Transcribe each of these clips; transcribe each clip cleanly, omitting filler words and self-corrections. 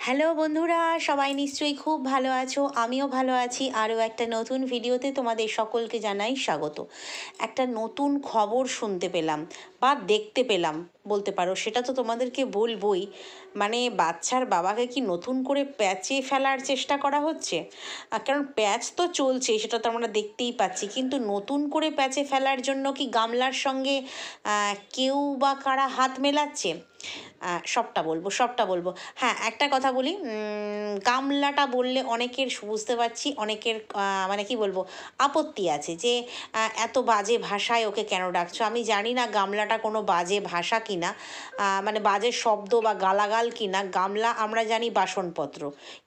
Hello বন্ধুরা, সবাই নিশ্চয়ই খুব ভালো আছো। আমিও ভালো আছি। আরও একটা নতুন ভিডিওতে তোমাদের সকলকে জানাই স্বাগত। একটা নতুন খবর শুনতে পেলাম বা দেখতে পেলাম বলতে পারো, সেটা তো তোমাদেরকে বলবই। মানে বাচ্চার বাবাকে কি নতুন করে প্যাচে ফেলার চেষ্টা করা হচ্ছে? কারণ প্যাচ তো চলছে, সেটা তো আমরা দেখতেই পাচ্ছি, কিন্তু নতুন করে প্যাচে ফেলার জন্য কি গামলার সঙ্গে কেউ বা কারা হাত মেলাচ্ছে? সবটা বলবো। হ্যাঁ, একটা কথা বলি, গামলাটা বললে অনেকের বুঝতে পারছি, অনেকের মানে কি বলবো, আপত্তি আছে যে এত বাজে ভাষায় ওকে কেন ডাকছো। আমি জানি না গামলাটা কোনো বাজে ভাষা কিনা, মানে বাজে শব্দ বা গালাগাল কিনা। গামলা আমরা জানি বাসনপত্র,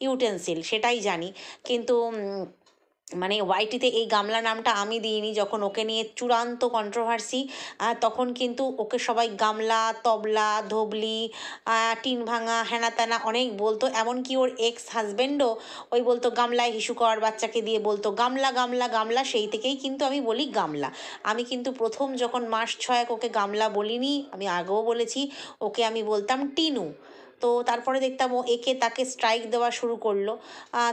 ইউটেন্সিল, সেটাই জানি। কিন্তু মানে ওয়াইটিতে এই গামলা নামটা আমি দিইনি। যখন ওকে নিয়ে চূড়ান্ত কন্ট্রোভার্সি, তখন কিন্তু ওকে সবাই গামলা, তবলা, ধবলি, টিন ভাঙা, হেনা তেনা অনেক বলতো। এমনকি ওর এক্স হাজব্যান্ডও ওই বলতো গামলায় হিসু কর, বাচ্চাকে দিয়ে বলতো গামলা গামলা গামলা। সেই থেকেই কিন্তু আমি বলি গামলা। আমি কিন্তু প্রথম যখন মাস ছয়েক ওকে গামলা বলিনি, আমি আগেও বলেছি, ওকে আমি বলতাম টিনু। তো তারপরে দেখতাম ও একে তাকে স্ট্রাইক দেওয়া শুরু করলো।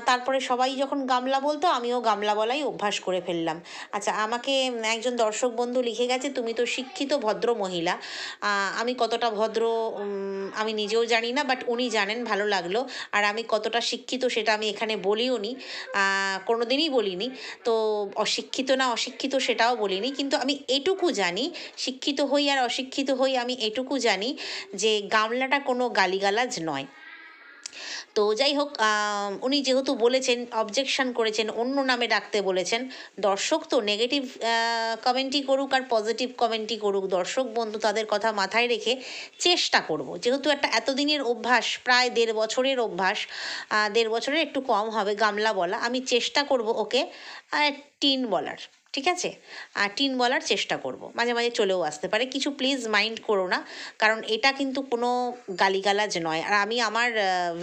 তারপরে সবাই যখন গামলা বলতো, আমিও গামলা বলাই অভ্যাস করে ফেললাম। আচ্ছা, আমাকে একজন দর্শক বন্ধু লিখে গেছে, তুমি তো শিক্ষিত ভদ্র মহিলা। আমি কতটা ভদ্র আমি নিজেও জানি না, বাট উনি জানেন, ভালো লাগলো। আর আমি কতটা শিক্ষিত সেটা আমি এখানে বলিও নি, কোনো দিনই বলিনি। তো অশিক্ষিত না অশিক্ষিত সেটাও বলিনি, কিন্তু আমি এটুকু জানি, শিক্ষিত হই আর অশিক্ষিত হই, আমি এটুকু জানি যে গামলাটা কোনো গালিগালাজ নয়। তো যাই হোক, উনি যেহেতু বলেছেন, অবজেকশন করেছেন, অন্য নামে ডাকতে বলেছেন। দর্শক তো নেগেটিভ কমেন্টই করুক আর পজিটিভ কমেন্টই করুক, দর্শক বন্ধু তাদের কথা মাথায় রেখে চেষ্টা করব, যেহেতু একটা এতদিনের অভ্যাস, প্রায় 1.5 বছরের অভ্যাস, 1.5 বছরের একটু কম হবে গামলা বলা, আমি চেষ্টা করব ওকে টিন বলার। ঠিক আছে? টিন বলার চেষ্টা করব, মাঝে মাঝে চলেও আসতে পারে কিছু, প্লিজ মাইন্ড করো না। কারণ এটা কিন্তু কোনো গালিগালাজ নয়। আর আমি আমার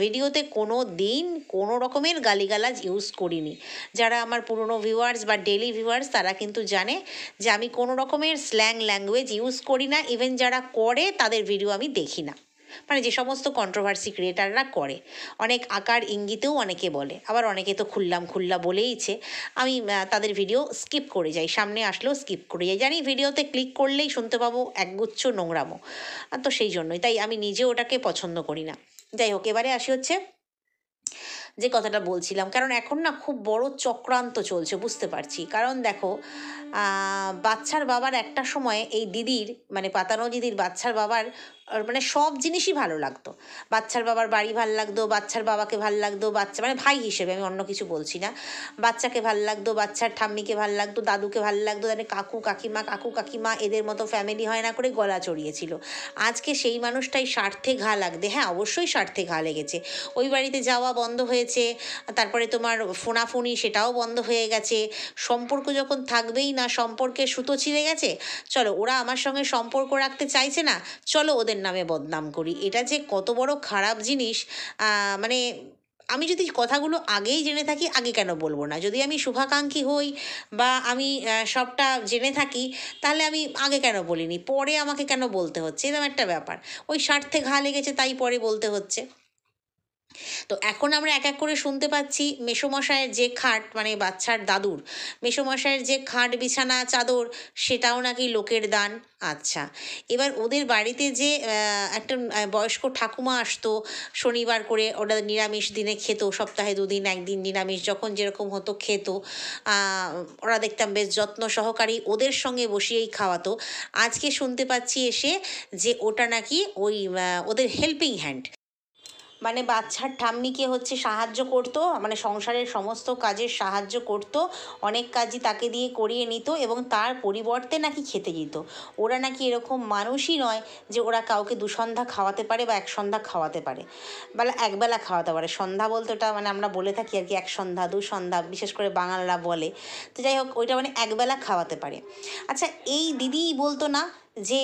ভিডিওতে কোনো দিন কোনো রকমের গালিগালাজ ইউজ করিনি। যারা আমার পুরনো ভিউয়ার্স বা ডেলি ভিউয়ার্স, তারা কিন্তু জানে যে আমি কোনো রকমের স্ল্যাং ল্যাঙ্গুয়েজ ইউজ করি না। ইভেন যারা করে তাদের ভিডিও আমি দেখি না। মানে যে সমস্ত কন্ট্রোভার্সি ক্রিয়েটাররা করে, অনেক আকার ইঙ্গিতেও অনেকে বলে, আবার অনেকে তো খুল্লা বলেইছে। আমি তাদের ভিডিও স্কিপ করে যাই, সামনে আসলেও স্কিপ করে যাই। জানি ভিডিওতে ক্লিক করলেই শুনতে পাবো একগুচ্ছ নোংরামো, তো সেই জন্যই, তাই আমি নিজে ওটাকে পছন্দ করি না। যাই হোক, এবারে আসি হচ্ছে যে কথাটা বলছিলাম, কারণ এখন না খুব বড় চক্রান্ত চলছে, বুঝতে পারছি। কারণ দেখো, বাচ্চার বাবার একটা সময় এই দিদির, মানে পাতানো দিদির বাচ্চার বাবার মানে সব জিনিসই ভালো লাগতো। বাচ্চার বাবার বাড়ি ভাল লাগতো, বাচ্চার বাবাকে ভাল লাগতো, বাচ্চা মানে ভাই হিসেবে, আমি অন্য কিছু বলছি না। বাচ্চাকে ভাল লাগতো, বাচ্চার ঠাম্মিকে ভাল লাগতো, দাদুকে ভাল লাগতো, মানে কাকু কাকিমা এদের মতো ফ্যামিলি হয় না করে গলা চড়িয়েছিল। আজকে সেই মানুষটাই স্বার্থে ঘা লাগবে। হ্যাঁ, অবশ্যই স্বার্থে ঘা লেগেছে। ওই বাড়িতে যাওয়া বন্ধ হয়েছে, তারপরে তোমার ফোনাফুনি সেটাও বন্ধ হয়ে গেছে। সম্পর্ক যখন থাকবেই না, সম্পর্কে সুতো ছিঁড়ে গেছে, চলো ওরা আমার সঙ্গে সম্পর্ক রাখতে চাইছে না, চলো ওদের নামে বদনাম করি। এটা যে কত বড় খারাপ জিনিস, মানে আমি যদি কথাগুলো আগেই জেনে থাকি, আগে কেন বলবো না? যদি আমি শুভাকাঙ্ক্ষী হই বা আমি সবটা জেনে থাকি, তাহলে আমি আগে কেন বলিনি, পরে আমাকে কেন বলতে হচ্ছে? এরকম একটা ব্যাপার। ওই স্বার্থে ঘা লেগেছে তাই পরে বলতে হচ্ছে। তো এখন আমরা এক এক করে শুনতে পাচ্ছি, মেসোমশায়ের যে খাট, মানে বাচ্চার দাদুর মেসোমশায়ের যে খাট, বিছানা, চাদর, সেটাও নাকি লোকের দান। আচ্ছা, এবার ওদের বাড়িতে যে একটা বয়স্ক ঠাকুমা আসতো শনিবার করে, ওরা নিরামিষ দিনে খেত, সপ্তাহে 2 দিন 1 দিন নিরামিষ, যখন যেরকম হতো খেত। ওরা দেখতাম বেশ যত্ন সহকারী ওদের সঙ্গে বসিয়েই খাওয়াতো। আজকে শুনতে পাচ্ছি এসে যে ওটা নাকি ওই ওদের হেল্পিং হ্যান্ড, মানে বাচ্চার ঠাম্মিকে হচ্ছে সাহায্য করতো, মানে সংসারের সমস্ত কাজের সাহায্য করতো, অনেক কাজই তাকে দিয়ে করিয়ে নিত, এবং তার পরিবর্তে নাকি খেতে দিত। ওরা নাকি এরকম মানুষই নয় যে ওরা কাউকে 2 সন্ধ্যা খাওয়াতে পারে বা 1 সন্ধ্যা খাওয়াতে পারে, বেলা একবেলা খাওয়াতে পারে। সন্ধ্যা বলতে ওটা মানে আমরা বলে থাকি আর কি, 1 সন্ধ্যা 2 সন্ধ্যা, বিশেষ করে বাঙালরা বলে। তো যাই হোক, ওইটা মানে একবেলা খাওয়াতে পারে। আচ্ছা, এই দিদিই বলতো না যে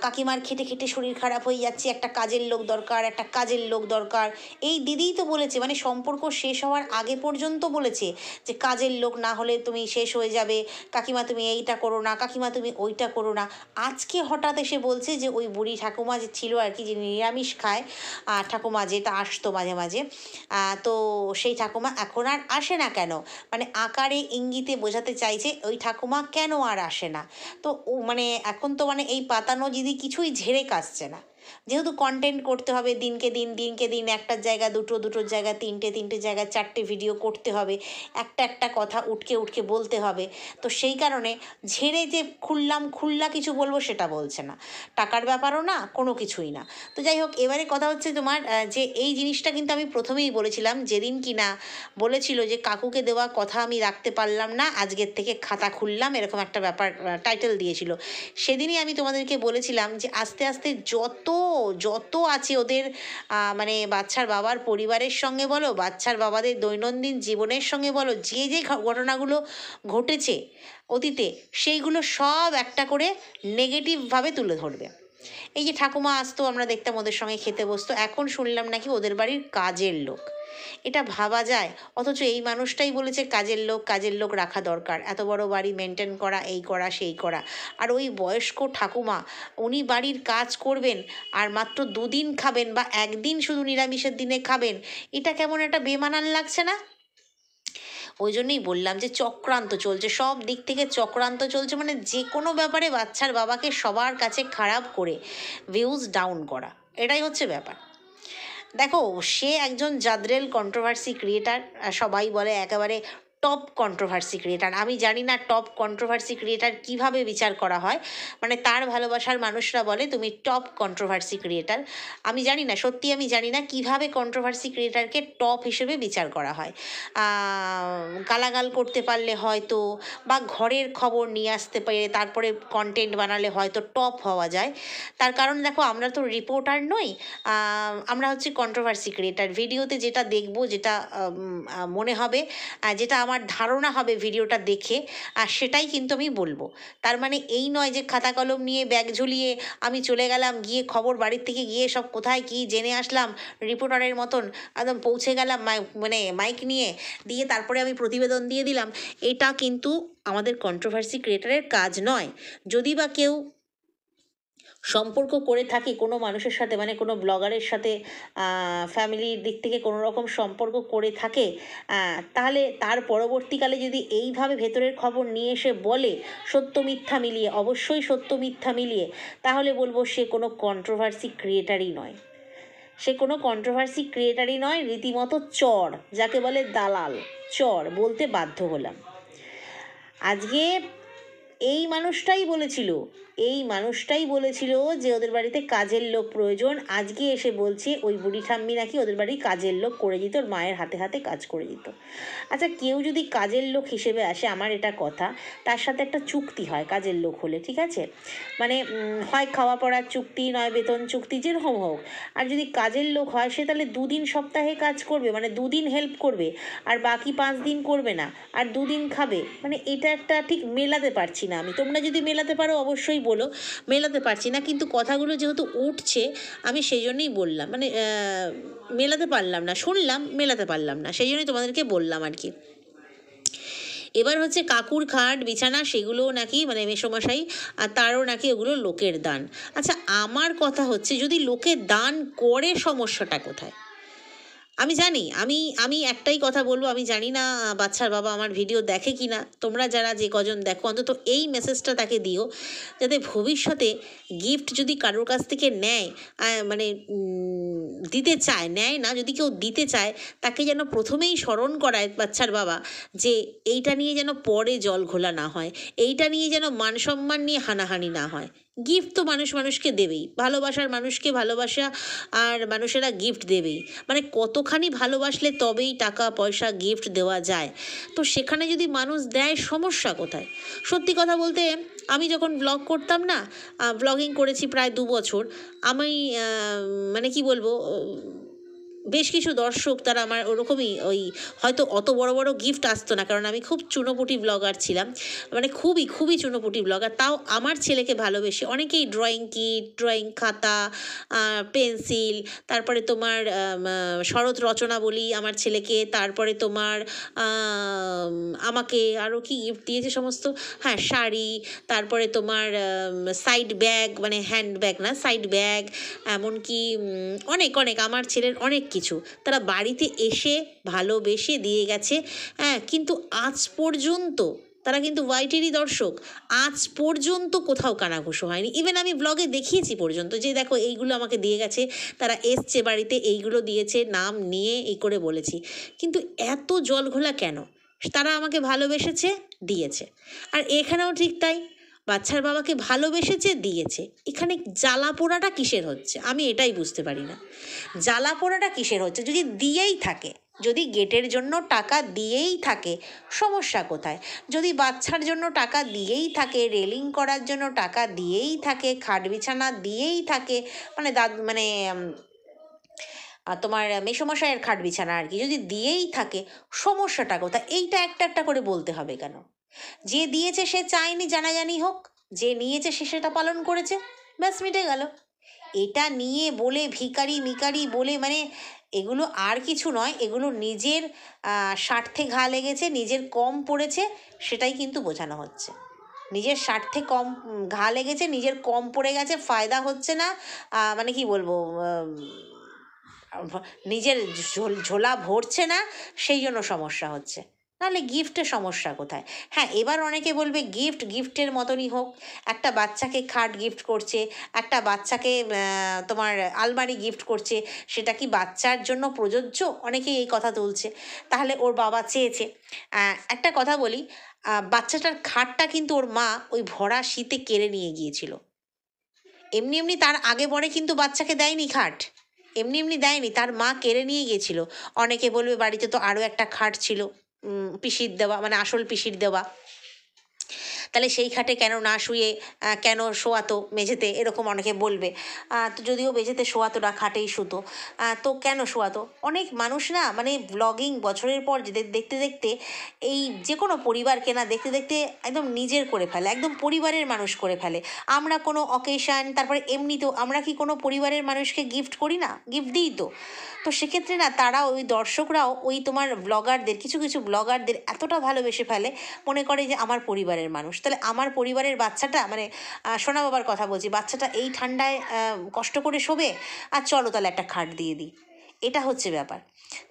কাকিমার খেটে খেটে শরীর খারাপ হয়ে যাচ্ছে, একটা কাজের লোক দরকার, একটা কাজের লোক দরকার। এই দিদিই তো বলেছে, মানে সম্পর্ক শেষ হওয়ার আগে পর্যন্ত বলেছে যে কাজের লোক না হলে তুমি শেষ হয়ে যাবে, কাকিমা তুমি এইটা করো না, কাকিমা তুমি ওইটা করো না। আজকে হঠাৎ এসে বলছে যে ওই বুড়ি ঠাকুমা যে ছিল আর কি, যে নিরামিষ খায় ঠাকুমা, যেটা আসতো মাঝে মাঝে, তো সেই ঠাকুমা এখন আর আসে না কেন, মানে আকারে ইঙ্গিতে বোঝাতে চাইছে ওই ঠাকুমা কেন আর আসে না। তো মানে এখন তো মানে এই পাতানো দিদি কিছুই ঝেড়ে কাটছে না, যেহেতু কন্টেন্ট করতে হবে দিনকে দিন একটার জায়গা দুটোর জায়গা তিনটে জায়গায় চারটে ভিডিও করতে হবে, একটা কথা উটকে বলতে হবে। তো সেই কারণে ঝেড়ে যে খুল্লা কিছু বলবো সেটা বলছে না, টাকার ব্যাপারও না, কোনো কিছুই না। তো যাই হোক, এবারে কথা হচ্ছে তোমার যে এই জিনিসটা কিন্তু আমি প্রথমেই বলেছিলাম, যেদিন কিনা বলেছিল যে কাকুকে দেওয়া কথা আমি রাখতে পারলাম না, আজকের থেকে খাতা খুললাম, এরকম একটা ব্যাপার টাইটেল দিয়েছিল। সেদিনই আমি তোমাদেরকে বলেছিলাম যে আস্তে আস্তে যত আছে ওদের মানে বাচ্চার বাবার পরিবারের সঙ্গে বলো, বাচ্চার বাবাদের দৈনন্দিন জীবনের সঙ্গে বলো, যে ঘটনাগুলো ঘটেছে অতীতে, সেইগুলো সব একটা করে নেগেটিভভাবে তুলে ধরবে। এই যে ঠাকুমা আসতো, আমরা দেখতাম ওদের সঙ্গে খেতে বসতো, এখন শুনলাম নাকি ওদের বাড়ির কাজের লোক। এটা ভাবা যায়? অথচ এই মানুষটাই বলেছে কাজের লোক রাখা দরকার, এত বড় বাড়ি মেনটেন করা, এই করা সেই করা। আর ওই বয়স্ক ঠাকুমা, উনি বাড়ির কাজ করবেন আর মাত্র 2 দিন খাবেন, বা 1 দিন শুধু নিরামিষের দিনে খাবেন, এটা কেমন একটা বেমানান লাগছে না? ওই জন্যই বললাম যে চক্রান্ত চলছে, সব দিক থেকে চক্রান্ত চলছে, মানে যে কোনো ব্যাপারে বাচ্চার বাবাকে সবার কাছে খারাপ করে ভিউজ ডাউন করা, এটাই হচ্ছে ব্যাপার। দেখো, সে একজন জাদ্রেল কন্ট্রোভার্সি ক্রিয়েটার, সবাই বলে একেবারে টপ কন্ট্রোভার্সি ক্রিয়েটার। আমি জানি না টপ কন্ট্রোভার্সি ক্রিয়েটার কিভাবে বিচার করা হয়, মানে তার ভালোবাসার মানুষরা বলে তুমি টপ কন্ট্রোভার্সি ক্রিয়েটার। আমি জানি না, সত্যি আমি জানি না কিভাবে কন্ট্রোভার্সি ক্রিয়েটারকে টপ হিসেবে বিচার করা হয়। গালাগাল করতে পারলে হয়তো, বা ঘরের খবর নিয়ে আসতে পারে তারপরে কন্টেন্ট বানালে হয়তো টপ হওয়া যায়। তার কারণ দেখো, আমরা তো রিপোর্টার নই, আমরা হচ্ছে কন্ট্রোভার্সি ক্রিয়েটার। ভিডিওতে যেটা দেখব, যেটা মনে হবে, যেটা আমার ধারণা হবে ভিডিওটা দেখে, সেটাই কিন্তু আমি বলবো। তার মানে এই নয় যে খাতা কলম নিয়ে ব্যাগ ঝুলিয়ে আমি চলে গেলাম, গিয়ে খবর বাড়ির থেকে গিয়ে সব কোথায় কী জেনে আসলাম, রিপোর্টারের মতন একদম পৌঁছে গেলাম মানে মাইক নিয়ে, দিয়ে তারপরে আমি প্রতিবেদন দিয়ে দিলাম। এটা কিন্তু আমাদের কন্ট্রোভার্সি ক্রিয়েটারের কাজ নয়। যদি বা কেউ সম্পর্ক করে থাকে কোনো মানুষের সাথে, মানে কোনো ব্লগারের সাথে ফ্যামিলির দিক থেকে কোনো রকম সম্পর্ক করে থাকে, তাহলে তার পরবর্তীকালে যদি এইভাবে ভেতরের খবর নিয়ে এসে বলে, সত্য মিথ্যা মিলিয়ে, অবশ্যই সত্য মিথ্যা মিলিয়ে, তাহলে বলবো সে কোনো কন্ট্রোভার্সি ক্রিয়েটারই নয়। সে কোনো কন্ট্রোভার্সি ক্রিয়েটারই নয়, রীতিমতো চর, যাকে বলে দালাল, চর বলতে বাধ্য হলাম। আজকে এই মানুষটাই বলেছিল যে ওদের বাড়িতে কাজের লোক প্রয়োজন। আজকে এসে বলছে ওই বুড়ি ঠাম্মি নাকি ওদের বাড়ির কাজের লোক করে দিত, ওর মায়ের হাতে হাতে কাজ করে দিত। আচ্ছা, কেউ যদি কাজের লোক হিসেবে আসে, আমার এটা কথা, তার সাথে একটা চুক্তি হয় কাজের লোক হলে, ঠিক আছে? মানে হয় খাওয়া পড়ার চুক্তি, নয় বেতন চুক্তি, যেরকম হোক। আর যদি কাজের লোক হয়, সে তাহলে 2 দিন সপ্তাহে কাজ করবে, মানে 2 দিন হেল্প করবে, আর বাকি 5 দিন করবে না, আর 2 দিন খাবে। মানে এটা একটা ঠিক মেলাতে পারছি না আমি। তোমরা যদি মেলাতে পারো অবশ্যই বলো, মেলাতে পারছি না। কিন্তু কথাগুলো যেহেতু উঠছে, আমি সেই জন্যই বললাম, মানে মেলাতে পারলাম না, শুনলাম মেলাতে পারলাম না, সেই জন্যই তোমাদেরকে বললাম আর কি। এবার হচ্ছে কাকুর খাট বিছানা, সেগুলোও নাকি মানে মেসোমশাই, আর তারও নাকি ওগুলো লোকের দান। আচ্ছা, আমার কথা হচ্ছে যদি লোকে দান করে, সমস্যাটা কোথায়? আমি জানি, আমি একটাই কথা বলবো, আমি জানি না বাচ্চার বাবা আমার ভিডিও দেখে কি না। তোমরা যারা যে কজন দেখো, অন্তত এই মেসেজটা তাকে দিও, যাতে ভবিষ্যতে গিফট যদি কারোর কাছ থেকে নেয়, মানে দিতে চায়, নেয় না, যদি কেউ দিতে চায়, তাকে যেন প্রথমেই স্মরণ করায় বাচ্চার বাবা, যে এইটা নিয়ে যেন পরে জল ঘোলা না হয়, এইটা নিয়ে যেন মান সম্মান নিয়ে হানাহানি না হয়। গিফট তো মানুষকে দেবেই, ভালোবাসার মানুষকে ভালোবাসা, আর মানুষেরা গিফট দেবেই। মানে কতখানি ভালোবাসলে তবেই টাকা পয়সা গিফট দেওয়া যায়। তো সেখানে যদি মানুষ দেয়, সমস্যা কোথায়? সত্যি কথা বলতে, আমি যখন ব্লগ করতাম না, ব্লগিং করেছি প্রায় 2 বছর, আমি মানে কি বলবো, বেশ কিছু দর্শক তারা আমার ওরকমই ওই হয়তো অত বড় বড় গিফট আসতো না, কারণ আমি খুব চুনোপুটি ব্লগার ছিলাম, মানে খুবই খুবই চুনোপুটি ব্লগার। তাও আমার ছেলেকে ভালোবেসে অনেকেই ড্রয়িং কিট, ড্রয়িং খাতা, পেন্সিল, তারপরে তোমার শরৎ রচনা বলি আমার ছেলেকে, তারপরে তোমার আমাকে আরও কি গিফট দিয়েছে সমস্ত, হ্যাঁ শাড়ি, তারপরে তোমার সাইড ব্যাগ, মানে হ্যান্ড ব্যাগ না, সাইড ব্যাগ, এমনকি অনেক অনেক আমার ছেলের অনেক কিছু তারা বাড়িতে এসে ভালোবেসে দিয়ে গেছে। হ্যাঁ, কিন্তু আজ পর্যন্ত তারা কিন্তু ওয়াইটিরই দর্শক, আজ পর্যন্ত কোথাও কানাঘুষো হয়নি। ইভেন আমি ব্লগে দেখিয়েছি পর্যন্ত যে দেখো এইগুলো আমাকে দিয়ে গেছে, তারা এসছে বাড়িতে, এইগুলো দিয়েছে, নাম নিয়ে এই করে বলেছি। কিন্তু এত জল ঘোলা কেন? তারা আমাকে ভালোবেসেছে, দিয়েছে। আর এখানেও ঠিক তাই, বাচ্চার বাবাকে ভালোবেসেছে, দিয়েছে। এখানে জ্বালা পোড়াটা কিসের হচ্ছে আমি এটাই বুঝতে পারি না। জ্বালা পোড়াটা কিসের হচ্ছে? যদি দিয়েই থাকে, যদি গেটের জন্য টাকা দিয়েই থাকে, সমস্যা কোথায়? যদি বাচ্চার জন্য টাকা দিয়েই থাকে, রেলিং করার জন্য টাকা দিয়েই থাকে, খাট বিছানা দিয়েই থাকে, মানে মানে তোমার মেসোমশাইয়ের খাট বিছানা আর কি, যদি দিয়েই থাকে, সমস্যাটা কোথায়? এইটা একটা একটা করে বলতে হবে কেন? যে দিয়েছে সে চায়নি জানাজানি হোক, যে নিয়েছে সে সেটা পালন করেছে, ব্যাস মিটে গেল। এটা নিয়ে বলে ভিখারি মিকারি বলে, মানে এগুলো আর কিছু নয়, এগুলো নিজের স্বার্থে ঘা লেগেছে, নিজের কম পড়েছে, সেটাই কিন্তু বোঝানো হচ্ছে। নিজের স্বার্থে কম ঘা লেগেছে, নিজের কম পড়ে গেছে, ফায়দা হচ্ছে না, মানে কি বলবো, নিজের ঝোলা ভরছে না, সেই জন্য সমস্যা হচ্ছে। নাহলে গিফটের সমস্যা কোথায়? হ্যাঁ, এবার অনেকে বলবে গিফটের মতনই হোক, একটা বাচ্চাকে খাট গিফট করছে, একটা বাচ্চাকে তোমার আলমারি গিফট করছে, সেটা কি বাচ্চার জন্য প্রযোজ্য? অনেকেই এই কথা তুলছে। তাহলে ওর বাবা চেয়েছে। একটা কথা বলি, বাচ্চাটার খাটটা কিন্তু ওর মা ওই ভরা শীতে কেড়ে নিয়ে গিয়েছিল। এমনি এমনি তার আগে পরে কিন্তু বাচ্চাকে দেয়নি খাট, এমনি এমনি দেয়নি, তার মা কেড়ে নিয়ে গেছিল। অনেকে বলবে বাড়িতে তো আরও একটা খাট ছিল, পিসির দেওয়া, মানে আসল পিসির দেওয়া, তাহলে সেই খাটে কেন না শুয়ে কেন শোয়াতো মেঝেতে, এরকম অনেকে বলবে। তো যদিও মেঝেতে শোয়াতো না, খাটেই শুতো, তো কেন শোয়াতো? অনেক মানুষ না, মানে ব্লগিং বছরের পর দেখতে দেখতে এই যে কোনো পরিবারকে না দেখতে দেখতে একদম নিজের করে ফেলে, একদম পরিবারের মানুষ করে ফেলে। আমরা কোনো অকেশান, তারপরে এমনিতেও আমরা কি কোনো পরিবারের মানুষকে গিফট করি না? গিফট দিই তো। তো সেক্ষেত্রে না তারা ওই দর্শকরাও ওই তোমার ব্লগারদের, কিছু কিছু ব্লগারদের এতটা ভালোবেসে ফেলে, মনে করে যে আমার পরিবারের মানুষ। তাহলে আমার পরিবারের বাচ্চাটা, মানে সোনা বাবার কথা বলছি, বাচ্চাটা এই ঠান্ডায় কষ্ট করে শোবে, আর চলো তাহলে একটা খাট দিয়ে দিই। এটা হচ্ছে ব্যাপার।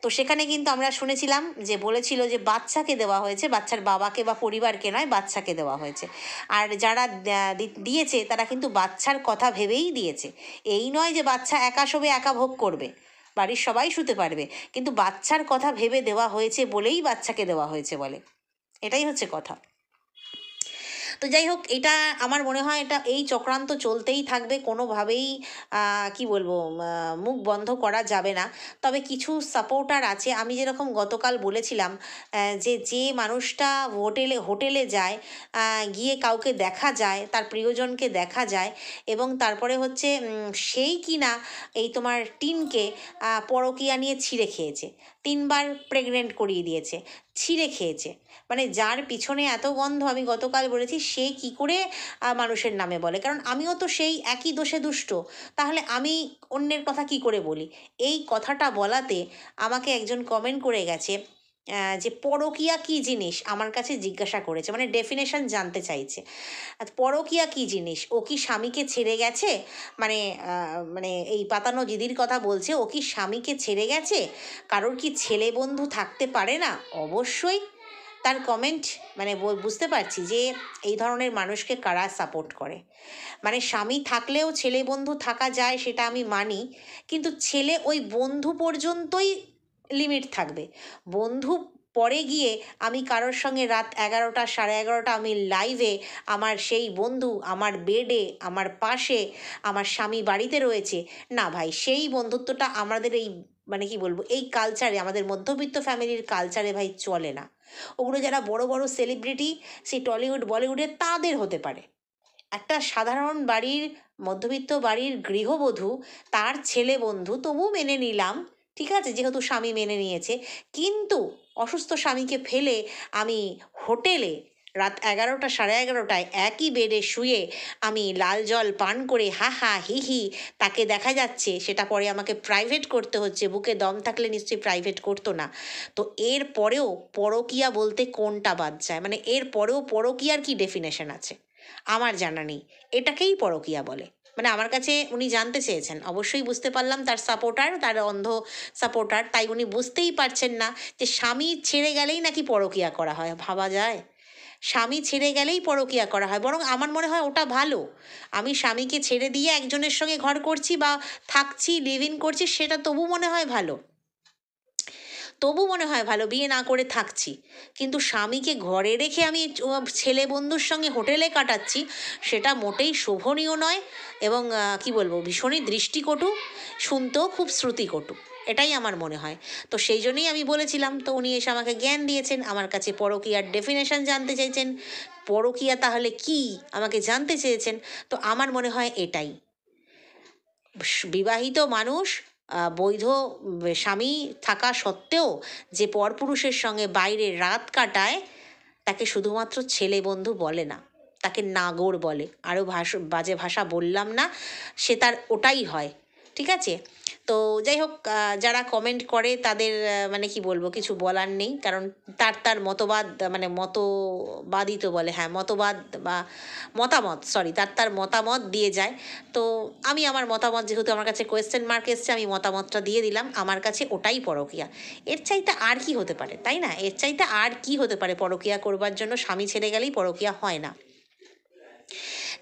তো সেখানে কিন্তু আমরা শুনেছিলাম যে বলেছিল যে বাচ্চাকে দেওয়া হয়েছে, বাচ্চার বাবাকে বা পরিবারকে নয়, বাচ্চাকে দেওয়া হয়েছে। আর যারা দিয়েছে তারা কিন্তু বাচ্চার কথা ভেবেই দিয়েছে। এই নয় যে বাচ্চা একা শোবে, একা ভোগ করবে, বাড়ির সবাই শুতে পারবে, কিন্তু বাচ্চার কথা ভেবে দেওয়া হয়েছে বলেই বাচ্চাকে দেওয়া হয়েছে বলে। এটাই হচ্ছে কথা। তো যাই হোক, এটা আমার মনে হয় এটা এই চক্রান্ত চলতেই থাকবে, কোনোভাবেই কি বলবো, মুখ বন্ধ করা যাবে না। তবে কিছু সাপোর্টার আছে, আমি যেরকম গতকাল বলেছিলাম যে যে মানুষটা হোটেলে যায়, গিয়ে কাউকে দেখা যায়, তার প্রিয়জনকে দেখা যায়, এবং তারপরে হচ্ছে সেই কিনা এই তোমার টিনকে পরকীয়া নিয়ে ছিঁড়ে খেয়েছে, 3বার প্রেগনেন্ট করিয়ে দিয়েছে, ছিঁড়ে খেয়েছে, মানে যার পিছনে এত গন্ধ, আমি গতকাল বলেছি সে কি করে মানুষের নামে বলে, কারণ আমিও তো সেই একই দোষে দুষ্ট, তাহলে আমি অন্যের কথা কি করে বলি? এই কথাটা বলাতে আমাকে একজন কমেন্ট করে গেছে যে পরকীয়া কী জিনিস, আমার কাছে জিজ্ঞাসা করেছে, মানে ডেফিনেশন জানতে চাইছে। পরকীয়া কী জিনিস? ও কি স্বামীকে ছেড়ে গেছে? মানে মানে এই পাতানো দিদির কথা বলছে, ও কি স্বামীকে ছেড়ে গেছে? কারোর কি ছেলে বন্ধু থাকতে পারে না? অবশ্যই। তার কমেন্ট, মানে বুঝতে পারছি যে এই ধরনের মানুষকে কারা সাপোর্ট করে। মানে স্বামী থাকলেও ছেলে বন্ধু থাকা যায়, সেটা আমি মানি, কিন্তু ছেলে ওই বন্ধু পর্যন্তই লিমিট থাকবে। বন্ধু পরে গিয়ে আমি কারোর সঙ্গে রাত 11টা 11:30 আমি লাইভে, আমার সেই বন্ধু আমার বেডে, আমার পাশে, আমার স্বামী বাড়িতে রয়েছে, না ভাই, সেই বন্ধুত্বটা আমাদের এই, মানে কি বলবো, এই কালচারে, আমাদের মধ্যবিত্ত ফ্যামিলির কালচারে ভাই চলে না। ওগুলো যারা বড় বড় সেলিব্রিটি, সেই টলিউড বলিউডে, তাদের হতে পারে। একটা সাধারণ বাড়ির, মধ্যবিত্ত বাড়ির গৃহবধূ, তার ছেলে বন্ধু তবু মেনে নিলাম, ঠিক আছে, যেহেতু স্বামী মেনে নিয়েছে। কিন্তু অসুস্থ স্বামীকে ফেলে আমি হোটেলে রাত 11টা 11:30টায় একই বেডে শুয়ে আমি লাল জল পান করে হা হা হি হি তাকে দেখা যাচ্ছে, সেটা পরে আমাকে প্রাইভেট করতে হচ্ছে। বুকে দম থাকলে নিশ্চয়ই প্রাইভেট করতো না। তো এর পরেও পরকীয়া বলতে কোনটা বাদ যায়? মানে এর পরেও পরকীয়ার কি ডেফিনেশন আছে? আমার জানা নেই। এটাকেই পরকীয়া বলে। মানে আমার কাছে উনি জানতে চেয়েছেন। অবশ্যই বুঝতে পারলাম তার সাপোর্টার, তার অন্ধ সাপোর্টার। তাই উনি বুঝতেই পারছেন না যে স্বামী ছেড়ে গেলেই নাকি পরকীয়া করা হয়। ভাবা যায়? স্বামী ছেড়ে গেলেই পরকীয়া করা হয়। বরং আমার মনে হয় ওটা ভালো। আমি স্বামীকে ছেড়ে দিয়ে একজনের সঙ্গে ঘর করছি বা থাকছি, লিভ ইন করছি, সেটা তবু মনে হয় ভালো। তবু মনে হয় ভালো, বিয়ে না করে থাকছি। কিন্তু স্বামীকে ঘরে রেখে আমি ছেলে বন্ধুর সঙ্গে হোটেলে কাটাচ্ছি, সেটা মোটেই শোভনীয় নয়। এবং কি বলবো, ভীষণই দৃষ্টিকটু, শুনতেও খুব শ্রুতিকটু। এটাই আমার মনে হয়। তো সেই জন্যই আমি বলেছিলাম। তো উনি এসে আমাকে জ্ঞান দিয়েছেন, আমার কাছে পরকীয়ার ডেফিনেশন জানতে চাইছেন। পরকীয়া তাহলে কি আমাকে জানতে চেয়েছেন। তো আমার মনে হয় এটাই, বিবাহিত মানুষ বৈধ স্বামী থাকা সত্ত্বেও যে পরপুরুষের সঙ্গে বাইরে রাত কাটায়, তাকে শুধুমাত্র ছেলে বন্ধু বলে না, তাকে নাগর বলে। আরও বাজে ভাষা বললাম না, সে তার ওটাই হয়। ঠিক আছে? তো যাই হোক, যারা কমেন্ট করে তাদের মানে কি বলবো, কিছু বলার নেই। কারণ তার তার মতবাদ, মানে মতবাদই তো বলে, হ্যাঁ মতবাদ বা মতামত, সরি, তার তার মতামত দিয়ে যায়। তো আমি আমার মতামত, যেহেতু আমার কাছে কোয়েশ্চেন মার্ক এসছে, আমি মতামতটা দিয়ে দিলাম। আমার কাছে ওটাই পরকীয়া। এর চাইতে আর কি হতে পারে, তাই না? এর চাইতে আর কি হতে পারে পরকীয়া করবার জন্য? স্বামী ছেড়ে গেলেই পরকীয়া হয় না।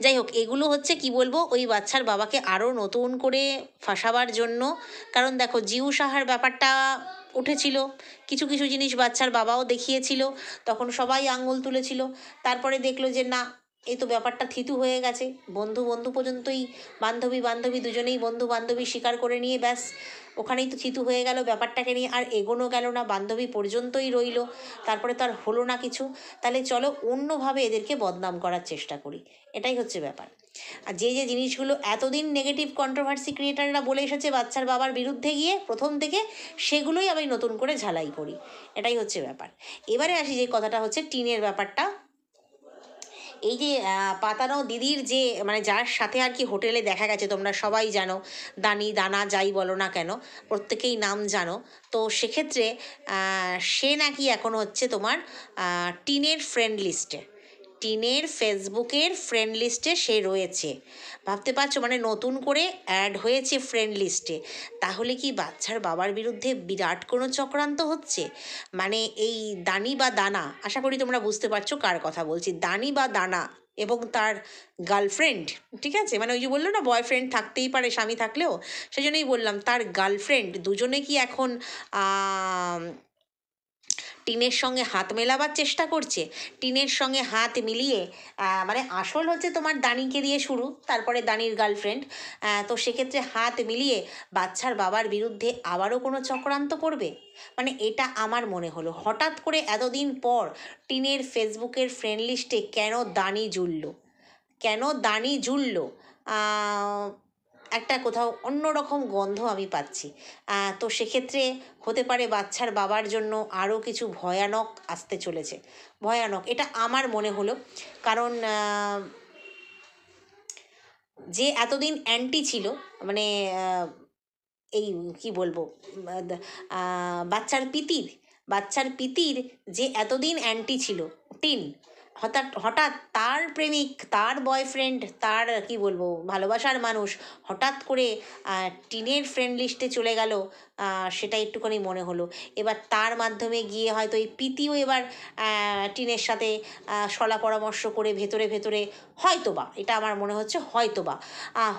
যাই হোক, এগুলো হচ্ছে কি বলবো, ওই বাচ্চার বাবাকে আরও নতুন করে ফাঁসাবার জন্য। কারণ দেখো, জিউ সাহার ব্যাপারটা উঠেছিল, কিছু কিছু জিনিস বাচ্চার বাবাও দেখিয়েছিল, তখন সবাই আঙুল তুলেছিল। তারপরে দেখলো যে না, এই তো ব্যাপারটা থিতু হয়ে গেছে। বন্ধু বন্ধু পর্যন্তই, বান্ধবী বান্ধবী দুজনেই বন্ধু বান্ধবী স্বীকার করে নিয়ে ব্যাস ওখানেই তো থিতু হয়ে গেল। ব্যাপারটাকে নিয়ে আর এগোনো গেল না, বান্ধবী পর্যন্তই রইল। তারপরে তো আর হলো না কিছু। তাহলে চলো অন্যভাবে এদেরকে বদনাম করার চেষ্টা করি, এটাই হচ্ছে ব্যাপার। আর যে যে জিনিসগুলো এতদিন নেগেটিভ কন্ট্রোভার্সি ক্রিয়েটাররা বলে এসেছে বাচ্চার বাবার বিরুদ্ধে গিয়ে প্রথম থেকে, সেগুলোই আমি নতুন করে ঝালাই করি, এটাই হচ্ছে ব্যাপার। এবারে আসি যে কথাটা হচ্ছে টিনের ব্যাপারটা। এই যে পাতানো দিদির যে, মানে যার সাথে আর কি হোটেলে দেখা গেছে, তোমরা সবাই জানো, দানি দানা যাই বলো না কেন, প্রত্যেকেই নাম জানো। তো সেক্ষেত্রে সে নাকি এখন হচ্ছে তোমার টিনের ফ্রেন্ড লিস্টে, টিনের ফেসবুকের ফ্রেন্ড লিস্টে সে রয়েছে। ভাবতে পারছো, মানে নতুন করে অ্যাড হয়েছে ফ্রেন্ড লিস্টে। তাহলে কি বাচ্চার বাবার বিরুদ্ধে বিরাট কোনো চক্রান্ত হচ্ছে? মানে এই দানি বা দানা, আশা করি তোমরা বুঝতে পারছো কার কথা বলছি, দানি বা দানা এবং তার গার্লফ্রেন্ড। ঠিক আছে? মানে ওই যে বললো না, বয়ফ্রেন্ড থাকতেই পারে স্বামী থাকলেও, সেই জন্যই বললাম তার গার্লফ্রেন্ড, দুজনে কি এখন টিনের সঙ্গে হাত মেলাবার চেষ্টা করছে। টিনের সঙ্গে হাত মিলিয়ে, মানে আসল হচ্ছে তোমার দানিকে দিয়ে শুরু, তারপরে দানির গার্লফ্রেন্ড। তো সেক্ষেত্রে হাত মিলিয়ে বাচ্চার বাবার বিরুদ্ধে আবারও কোনো চক্রান্ত করবে। মানে এটা আমার মনে হলো, হঠাৎ করে এতদিন পর টিনের ফেসবুকের ফ্রেন্ড লিস্টে কেন দানি জুড়ল, কেন দানি জুড়ল? একটা কোথাও অন্যরকম গন্ধ আমি পাচ্ছি। তো সেক্ষেত্রে হতে পারে বাচ্চার বাবার জন্য আরও কিছু ভয়ানক আসতে চলেছে। ভয়ানক, এটা আমার মনে হলো। কারণ যে এতদিন অ্যান্টি ছিল, মানে এই কি বলবো, বাচ্চার পিতির, বাচ্চার পিতির যে এতদিন অ্যান্টি ছিল টিন, হঠাৎ হঠাৎ তার প্রেমিক, তার বয়ফ্রেন্ড, তার কি বলবো ভালোবাসার মানুষ হঠাৎ করে টিনের ফ্রেন্ড লিস্টে চলে গেল। সেটা একটুখানি মনে হলো। এবার তার মাধ্যমে গিয়ে হয়তো এই প্রীতিও এবার টিনের সাথে শলা পরামর্শ করে ভেতরে ভেতরে হয়তোবা, এটা আমার মনে হচ্ছে হয়তোবা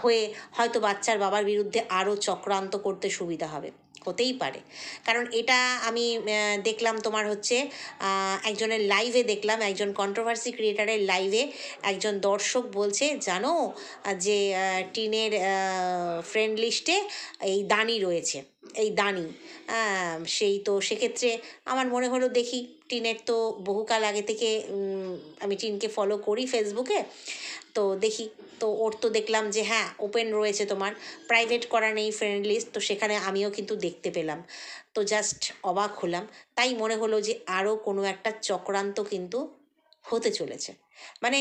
হয়ে হয়তো বাচ্চার বাবার বিরুদ্ধে আরও চক্রান্ত করতে সুবিধা হবে, হতেই পারে। কারণ এটা আমি দেখলাম তোমার হচ্ছে একজনের লাইভে দেখলাম, একজন কন্ট্রোভার্সি ক্রিয়েটারের লাইভে একজন দর্শক বলছে, জানো যে টিনের ফ্রেন্ড লিস্টে এই দানি রয়েছে, এই দানি। সেই তো সেক্ষেত্রে আমার মনে হলো দেখি, টিনের তো বহুকাল আগে থেকে আমি টিনকে ফলো করি ফেসবুকে। তো দেখি, তো ওর তো দেখলাম যে হ্যাঁ ওপেন রয়েছে, তোমার প্রাইভেট করা নেই ফ্রেন্ড লিস্ট, তো সেখানে আমিও কিন্তু দেখতে পেলাম। তো জাস্ট অবাক হলাম। তাই মনে হলো যে আরও কোনো একটা চক্রান্ত কিন্তু হতে চলেছে, মানে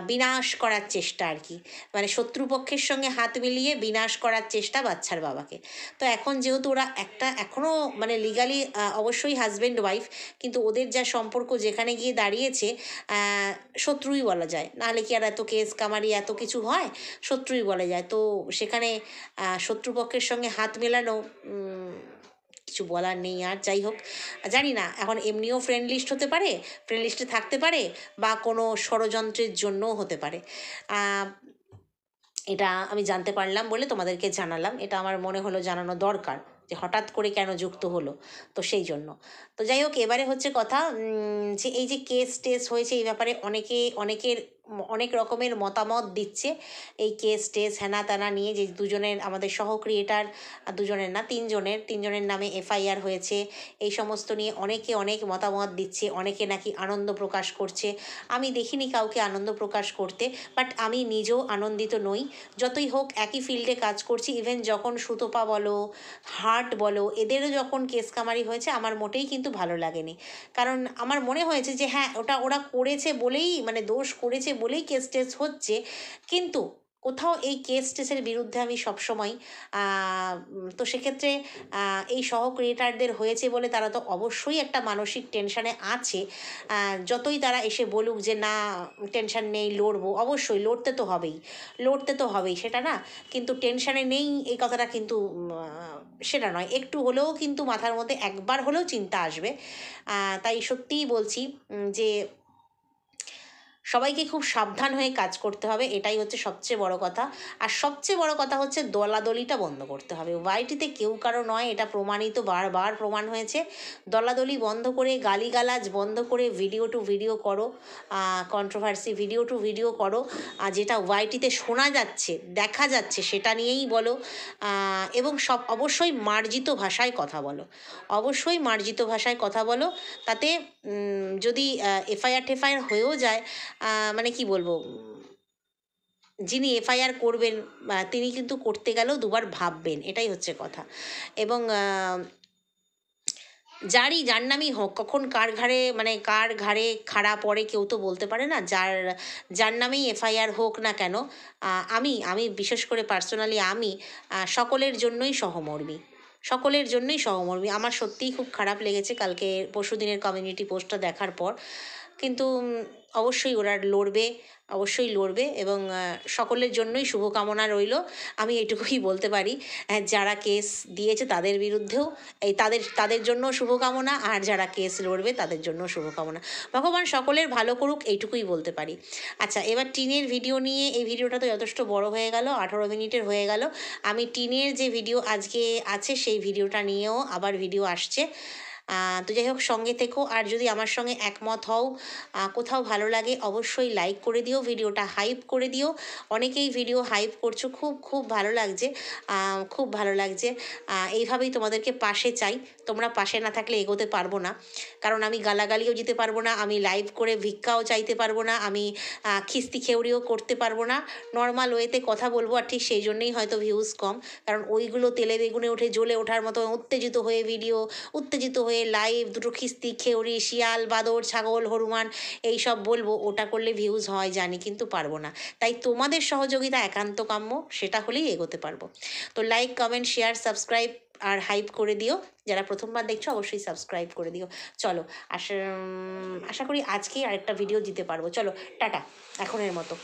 বিনাশ করার চেষ্টা আর কি, মানে শত্রুপক্ষের সঙ্গে হাত মিলিয়ে বিনাশ করার চেষ্টা বাচ্চার বাবাকে। তো এখন যেহেতু ওরা একটা এখনও মানে লিগালি অবশ্যই হাজব্যান্ড ওয়াইফ, কিন্তু ওদের যা সম্পর্ক যেখানে গিয়ে দাঁড়িয়েছে, শত্রুই বলা যায়, নাহলে কি আর এত কেস কামারি এত কিছু হয়, শত্রুই বলা যায়। তো সেখানে শত্রুপক্ষের সঙ্গে হাত মেলানো, কিছু বলার নেই। আর যাই হোক, জানি না এখন এমনিও ফ্রেন্ড লিস্ট হতে পারে, ফ্রেন্ড লিস্টে থাকতে পারে, বা কোনো ষড়যন্ত্রের জন্যও হতে পারে। এটা আমি জানতে পারলাম বলে তোমাদেরকে জানালাম, এটা আমার মনে হলো জানানো দরকার, যে হঠাৎ করে কেন যুক্ত হলো, তো সেই জন্য। তো যাই হোক, এবারে হচ্ছে কথা, যে এই যে কেস টেস হয়েছে এই ব্যাপারে অনেকের অনেক রকমের মতামত দিচ্ছে। এই কেস টেস হেনা তেনা নিয়ে, যে দুজনের আমাদের সহ ক্রিয়েটার, দুজনের না তিনজনের নামে এফআইআর হয়েছে, এই সমস্ত নিয়ে অনেকে অনেক মতামত দিচ্ছে। অনেকে নাকি আনন্দ প্রকাশ করছে। আমি দেখিনি কাউকে আনন্দ প্রকাশ করতে, বাট আমি নিজেও আনন্দিত নই। যতই হোক একই ফিল্ডে কাজ করছি, ইভেন যখন সুতপা বলো, হার্ট বলো, এদেরও যখন কেস কামারি হয়েছে আমার মোটেই কিন্তু ভালো লাগেনি। কারণ আমার মনে হয়েছে যে হ্যাঁ ওটা ওরা করেছে বলেই, মানে দোষ করেছে বলেই কেস টেস হচ্ছে, কিন্তু কোথাও এই কেস টেসের বিরুদ্ধে আমি সবসময়। তো সেক্ষেত্রে এই সহ ক্রিয়েটারদের হয়েছে বলে তারা তো অবশ্যই একটা মানসিক টেনশানে আছে। যতই তারা এসে বলুক যে না টেনশান নেই, লড়বো, অবশ্যই লড়তে তো হবেই, লড়তে তো হবেই, সেটা না, কিন্তু টেনশানে নেই এই কথাটা কিন্তু সেটা নয়, একটু হলেও কিন্তু মাথার মধ্যে একবার হলেও চিন্তা আসবে। তাই সত্যিই বলছি যে সবাইকে খুব সাবধান হয়ে কাজ করতে হবে, এটাই হচ্ছে সবচেয়ে বড় কথা। আর সবচেয়ে বড় কথা হচ্ছে দলাদলিটা বন্ধ করতে হবে। ওয়াইটিতে কেউ কারো নয়, এটা প্রমাণিত, বারবার প্রমাণ হয়েছে। দলাদলি বন্ধ করে, গালিগালাজ বন্ধ করে, ভিডিও টু ভিডিও করো, কন্ট্রোভার্সি ভিডিও টু ভিডিও করো, আর যেটা ওয়াইটিতে শোনা যাচ্ছে দেখা যাচ্ছে সেটা নিয়েই বলো। এবং অবশ্যই মার্জিত ভাষায় কথা বলো, অবশ্যই মার্জিত ভাষায় কথা বলো। তাতে যদি এফআইআর টেফআইআর হয়েও যায়, মানে কি বলবো, যিনি এফআইআর করবেন তিনি কিন্তু করতে গেলেও দুবার ভাববেন, এটাই হচ্ছে কথা। এবং যার নামই হোক, কখন কার ঘাড়ে, মানে কার ঘাড়ে খাড়া পড়ে কেউ তো বলতে পারে না। যার নামেই এফআইআর হোক না কেন, আমি বিশেষ করে পার্সোনালি আমি সকলের জন্যই সহমর্মী, সকলের জন্যই সহমর্মী। আমার সত্যিই খুব খারাপ লেগেছে কালকে পরশুদিনের কমিউনিটি পোস্টটা দেখার পর। কিন্তু অবশ্যই ওরা লড়বে, অবশ্যই লড়বে, এবং সকলের জন্যই শুভকামনা রইল। আমি এটুকুই বলতে পারি, যারা কেস দিয়েছে তাদের বিরুদ্ধেও তাদের জন্য শুভকামনা, আর যারা কেস লড়বে তাদের জন্য শুভকামনা। ভগবান সকলের ভালো করুক, এইটুকুই বলতে পারি। আচ্ছা, এবার টিনের ভিডিও নিয়ে, এই ভিডিওটা তো যথেষ্ট বড় হয়ে গেল, 18 মিনিটের হয়ে গেল। আমি টিনের যে ভিডিও আজকে আছে সেই ভিডিওটা নিয়েও আবার ভিডিও আসছে। তো যাই হোক, সঙ্গে থেকো। আর যদি আমার সঙ্গে একমত হও, কোথাও ভালো লাগে, অবশ্যই লাইক করে দিও, ভিডিওটা হাইপ করে দিও। অনেকেই ভিডিও হাইপ করছো, খুব খুব ভালো লাগছে, খুব ভালো লাগছে। এইভাবেই তোমাদেরকে পাশে চাই, তোমরা পাশে না থাকলে এগোতে পারবো না। কারণ আমি গালাগালিও দিতে পারবো না, আমি লাইভ করে ভিক্ষাও চাইতে পারবো না, আমি খিস্তি খেউড়িও করতে পারবো না। নর্মাল ওয়েতে কথা বলবো, আর ঠিক সেই জন্যেই হয়তো ভিউজ কম, কারণ ওইগুলো তেলে বেগুনে উঠে জ্বলে ওঠার মতো উত্তেজিত হয়ে ভিডিও, উত্তেজিত হয়ে লাইভ, দুটো খিস্তি খেউড়ি, শিয়াল, বাদর, ছাগল, হনুমান এইসব বলবো, ওটা করলে ভিউজ হয় জানি, কিন্তু পারবো না। তাই তোমাদের সহযোগিতা একান্ত কাম্য, সেটা হলেই এগোতে পারবো। তো লাইক, কমেন্ট, শেয়ার, সাবস্ক্রাইব আর হাইপ করে দিও। যারা প্রথমবার দেখছো অবশ্যই সাবস্ক্রাইব করে দিও। চলো, আশা করি আজকেই আরেকটা ভিডিও দিতে পারবো। চলো, টাটা এখনের মতো।